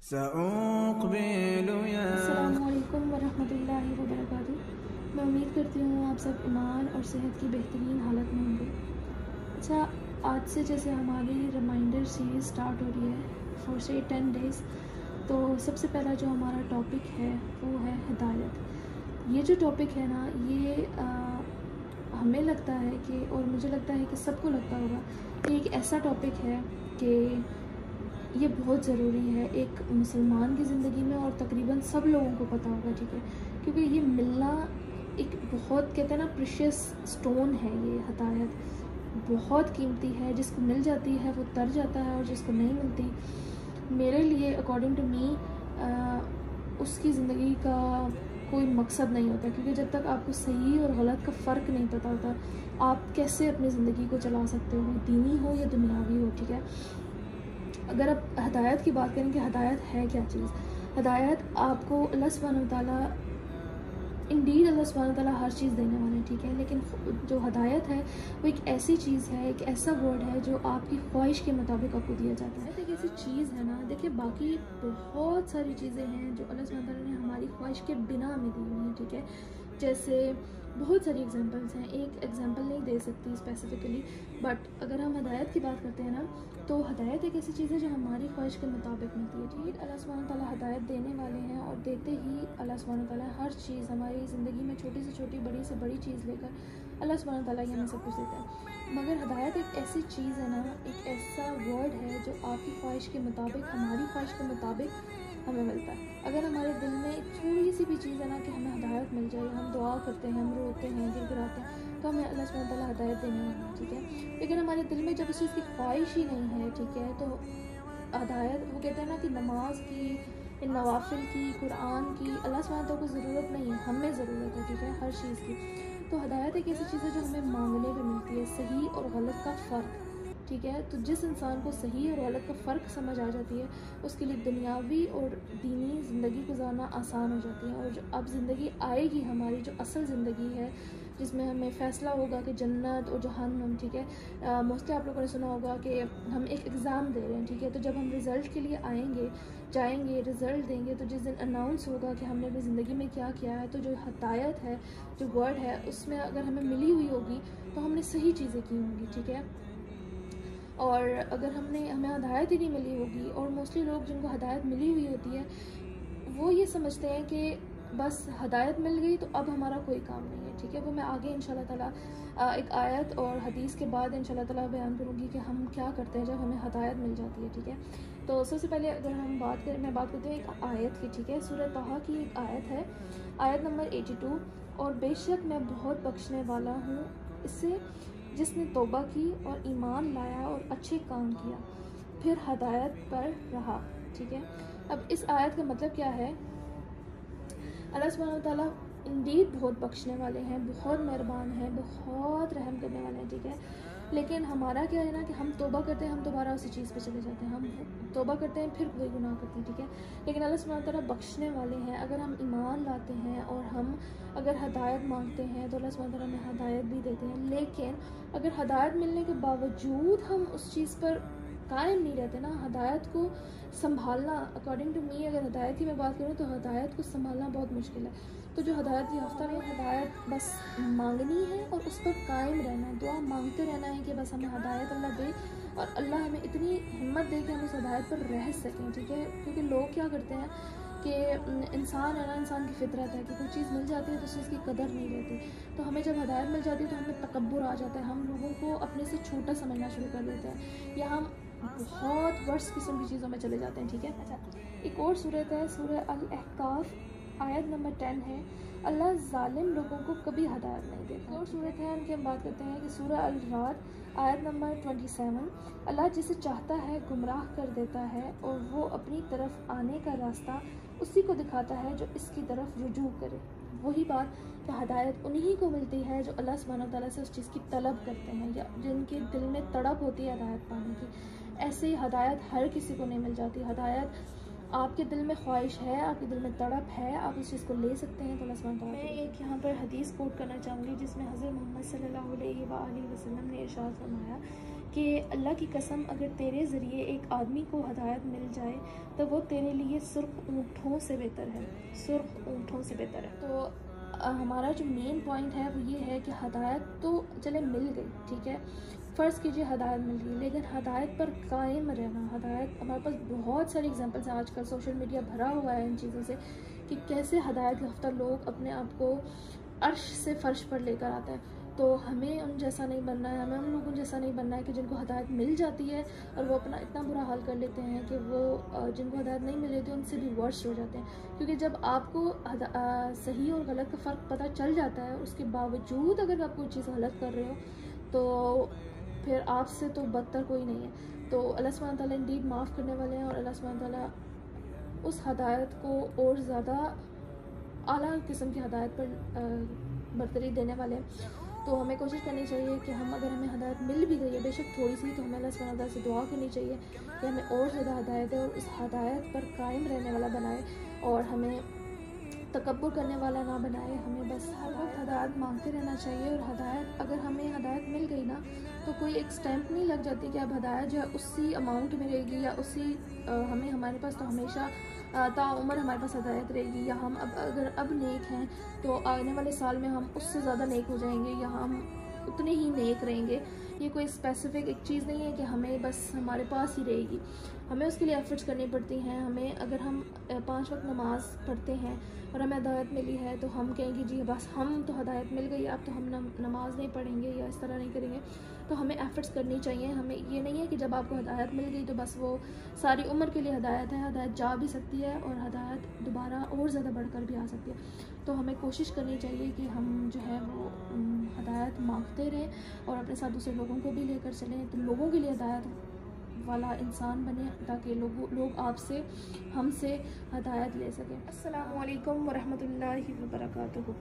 अस्सलामुअलैकुम वरहमतुल्लाहि वबरकातुहू। मैं उम्मीद करती हूँ आप सब ईमान और सेहत की बेहतरीन हालत में होंगे। अच्छा, आज से जैसे हमारी रिमाइंडर सीरीज़ स्टार्ट हो रही है फॉर से 10 डेज़, तो सबसे पहला जो हमारा टॉपिक है वो है हिदायत। ये जो टॉपिक है ना, ये हमें लगता है कि, और मुझे लगता है कि सबको लगता होगा कि एक ऐसा टॉपिक है कि ये बहुत ज़रूरी है एक मुसलमान की ज़िंदगी में, और तकरीबन सब लोगों को पता होगा, ठीक है, क्योंकि ये मिलना एक बहुत, कहते हैं ना, प्रीशियस स्टोन है। ये हिदायत बहुत कीमती है, जिसको मिल जाती है वो तर जाता है, और जिसको नहीं मिलती, मेरे लिए अकॉर्डिंग टू मी उसकी ज़िंदगी का कोई मकसद नहीं होता। क्योंकि जब तक आपको सही और गलत का फ़र्क नहीं पता होता, आप कैसे अपनी ज़िंदगी को चला सकते हो, दीनी हो या दुनियावी हो, ठीक है। अगर आप हिदायत की बात करें कि हिदायत है क्या चीज़, हिदायत आपको अल्लाह सुब्हानहू व तआला, इंडीड अल्लाह सुब्हानहू व तआला हर चीज़ देने वाले हैं, ठीक है, लेकिन जो हिदायत है वो एक ऐसी चीज़ है, एक ऐसा वर्ड है जो आपकी ख्वाहिश के मुताबिक आपको दिया जाता है। एक ऐसी चीज़ है ना, देखिए, बाकी बहुत सारी चीज़ें हैं जो अल्लाह सुब्हानहू व तआला ने हमारी ख्वाहिश के बिना हमें दी हुई हैं, ठीक है। जैसे बहुत सारी एग्जांपल्स हैं, एक एग्जांपल नहीं दे सकती स्पेसिफिकली, बट अगर हम हिदायत की बात करते हैं ना, तो हिदायत एक ऐसी चीज़ है जो हमारी ख्वाहिश के मुताबिक मिलती है, ठीक है। अल्लाह सुब्हानहू व तआला हिदायत देने वाले हैं, और देते ही अल्लाह सुब्हानहू व तआला हर चीज़ हमारी ज़िंदगी में, छोटी से छोटी, बड़ी से बड़ी चीज़ लेकर अल्लाह सुब्हानहू व तआला ही हमें सब कुछ देता है। मगर हिदायत एक ऐसी चीज़ है ना, एक ऐसा वर्ड है जो आपकी ख्वाहिश के मुताबिक, हमारी ख्वाहिश के मुताबिक हमें मिलता है। अगर हमारे दिल में थोड़ी सी भी चीज़ है ना कि हमें हिदायत मिल जाए, हम दुआ करते हैं, हम रोते हैं, गिड़गिड़ाते हैं, तो हमें अल्लाह सुब्हानहू व तआला हिदायत देने वाला है, ठीक है। लेकिन हमारे दिल में जब इस चीज़ की ख्वाहिश ही नहीं है, ठीक है, तो हिदायत, वो कहते हैं ना कि नमाज की, नवाफिल की, कुरान की अल्लाह सुब्हानहू व तआला को ज़रूरत नहीं है, हमें ज़रूरत है, ठीक है, हर चीज़ की। तो हिदायत एक ऐसी चीज़ है जो हमें मांगने पर मिलती है, सही और गलत का फ़र्क, ठीक है। तो जिस इंसान को सही और गलत का फ़र्क समझ आ जाती है, उसके लिए दुनियावी और दीनी ज़िंदगी गुजारना आसान हो जाती है। और जो अब ज़िंदगी आएगी हमारी, जो असल ज़िंदगी है, जिसमें हमें फ़ैसला होगा कि जन्नत और जहन्नम, ठीक है। मोस्टली आप लोगों ने सुना होगा कि हम एक एग्ज़ाम दे रहे हैं, ठीक है, तो जब हम रिज़ल्ट के लिए आएंगे, जाएंगे, रिज़ल्ट देंगे, तो जिस दिन अनाउंस होगा कि हमने अपनी ज़िंदगी में क्या किया है, तो जो हिदायत है, जो वर्ड है, उसमें अगर हमें मिली हुई होगी तो हमने सही चीज़ें की होंगी, ठीक है। और अगर हमें हिदायत ही नहीं मिली होगी, और मोस्टली लोग जिनको हिदायत मिली हुई होती है, वो ये समझते हैं कि बस हिदायत मिल गई तो अब हमारा कोई काम नहीं है, ठीक है। वो मैं आगे इंशाल्लाह ताला एक आयत और हदीस के बाद इंशाल्लाह ताला बयान करूँगी कि हम क्या करते हैं जब हमें हिदायत मिल जाती है, ठीक है। तो सबसे पहले अगर हम मैं बात करती हूँ एक आयत की, ठीक है। सूरह तहा की एक आयत है, आयत नंबर 82, और बेशक मैं बहुत बख्शने वाला हूँ इससे जिसने तौबा की और ईमान लाया और अच्छे काम किया, फिर हिदायत पर रहा, ठीक है। अब इस आयत का मतलब क्या है, अल्लाह सुब्हानहू व तआला इंडीड बहुत बख्शने वाले हैं, बहुत मेहरबान हैं, बहुत रहम करने वाले हैं, ठीक है। लेकिन हमारा क्या है ना कि हम तौबा करते हैं, हम दोबारा उसी चीज़ पे चले जाते हैं, हम तौबा करते हैं, फिर कोई गुनाह करते हैं, ठीक है। लेकिन अल्लाह सुब्हानहू व तआला बख्शने वाले हैं। अगर हम ईमान लाते हैं और हम अगर हिदायत मांगते हैं तो अल्लाह सुब्हानहू व तआला हमें हिदायत भी देते हैं। लेकिन अगर हिदायत मिलने के बावजूद हम उस चीज़ पर कायम नहीं रहते ना, हिदायत को संभालना, अकॉर्डिंग टू मी, अगर हिदायत की मैं बात करूँ तो हिदायत को संभालना बहुत मुश्किल है। तो जो हिदायत याफ्ता है, हिदायत बस मांगनी है और उस पर कायम रहना है, दुआ मांगते रहना है कि बस हमें हिदायत अल्लाह दे, और अल्लाह हमें इतनी हिम्मत दे कि हम उस हिदायत पर रह सकें, ठीक है। क्योंकि लोग क्या करते हैं कि इंसान है ना, इंसान की फितरत है कि कोई चीज़ मिल जाती है तो उस चीज़ की कदर नहीं रहती। तो हमें जब हिदायत मिल जाती है तो हमें तकब्बुर आ जाता है, हम लोगों को अपने से छोटा समझना शुरू कर देते हैं, या हम बहुत वर्स्ट किस्म की चीज़ों में चले जाते हैं, ठीक है। अच्छा, एक और सूरत है, सूरह अल-अहकाफ, आयत नंबर 10 है, अल्लाह जालिम लोगों को कभी हिदायत नहीं देता। एक और सूरत है, उनकी हम बात करते हैं कि सूरह अल-राद, आयत नंबर 27, अल्लाह जिसे चाहता है गुमराह कर देता है, और वो अपनी तरफ आने का रास्ता उसी को दिखाता है जो इसकी तरफ रुजू करे। वही बात कि हिदायत उन्हीं को मिलती है जो अल्लाह सुब्हानहू व तआला से उस चीज़ की तलब करते हैं, या जिनके दिल में तड़प होती है हिदायत पाने की। ऐसे ही हिदायत हर किसी को नहीं मिल जाती। हिदायत आपके दिल में ख्वाहिश है, आपके दिल में तड़प है, आप उस चीज़ को ले सकते हैं तो अल्लाह सुब्हानहू व तआला। मैं एक यहाँ पर हदीस कोट करना चाहूँगी जिसमें हज़रत मोहम्मद सल्लल्लाहु अलैहि वसल्लम ने इरशाद फरमाया कि अल्लाह की कसम अगर तेरे ज़रिए एक आदमी को हदायत मिल जाए तो वो तेरे लिए सुर्ख ऊँटों से बेहतर है, सुर्ख ऊँटों से बेहतर है। तो हमारा जो मेन पॉइंट है वो ये है कि हदायत तो चले मिल गई, ठीक है, फ़र्ज़ कीजिए हदायत मिल गई, लेकिन हदायत पर कायम रहना, हदायत हमारे पास बहुत सारे एग्जांपल्स हैं, आजकल सोशल मीडिया भरा हुआ है इन चीज़ों से कि कैसे हदायत याफ्ता लोग अपने आप को अर्श से फ़र्श पर लेकर आते हैं। तो हमें उन जैसा नहीं बनना है, हमें उन लोगों जैसा नहीं बनना है कि जिनको हदायत मिल जाती है और वो अपना इतना बुरा हाल कर लेते हैं कि वो जिनको हदायत नहीं मिल रही उनसे भी वर्स्ट हो जाते हैं। क्योंकि जब आपको सही और गलत का फ़र्क पता चल जाता है, उसके बावजूद अगर आप कोई चीज़ गलत कर रहे हो तो फिर आपसे तो बदतर कोई नहीं है। तो अल्लाह सुब्हानहू तआला इंडीड माफ़ करने वाले हैं और अल्लाह सुब्हानहू तआला उस हदायत को और ज़्यादा आला किस्म की हदायत पर बरतरी देने वाले हैं। तो हमें कोशिश करनी चाहिए कि अगर हमें हदायत मिल भी गई है, बेशक थोड़ी सी, तो हमें अल्लाह सुब्हानहू तआला से दुआ करनी चाहिए कि हमें और ज़्यादा हदायत है और उस हदायत पर कायम रहने वाला बनाए और हमें तकब्बुर करने वाला ना बनाए। हमें बस हर वक्त हदायत मांगते रहना चाहिए और हदायत अगर हमें हदायत मिल गई ना तो कोई एक स्टैंप नहीं लग जाती कि अब हदायत जो है उसी अमाउंट में रहेगी या उसी हमारे पास तो हमेशा ताउम्र हमारे पास हदायत रहेगी, या हम अगर अब नेक हैं तो आने वाले साल में हम उससे ज़्यादा नेक हो जाएंगे या हम उतने ही नेक रहेंगे। ये कोई स्पेसिफिक एक चीज़ नहीं है कि हमें बस हमारे पास ही रहेगी, हमें उसके लिए एफर्ट्स करनी पड़ती हैं। हमें अगर हम 5 वक्त नमाज़ पढ़ते हैं और हमें हदायत मिली है तो हम कहेंगे जी बस हम तो हदायत मिल गई, अब तो हम नमाज़ नहीं पढ़ेंगे या इस तरह नहीं करेंगे। तो हमें एफर्ट्स करनी चाहिए। हमें ये नहीं है कि जब आपको हदायत मिल गई तो बस वो सारी उम्र के लिए हदायत है। हदायत जा भी सकती है और हदायत दोबारा और ज़्यादा बढ़कर भी आ सकती है। तो हमें कोशिश करनी चाहिए कि हम जो है वो हदायत मांगते रहें और अपने साथ दूसरे लोगों को भी लेकर चलें, तो लोगों के लिए हदायत वाला इंसान बने ताकि लोग आपसे हमसे हदायत ले सकें। अस्सलामु अलैकुम वरहमतुल्लाहि वबरकातुहू।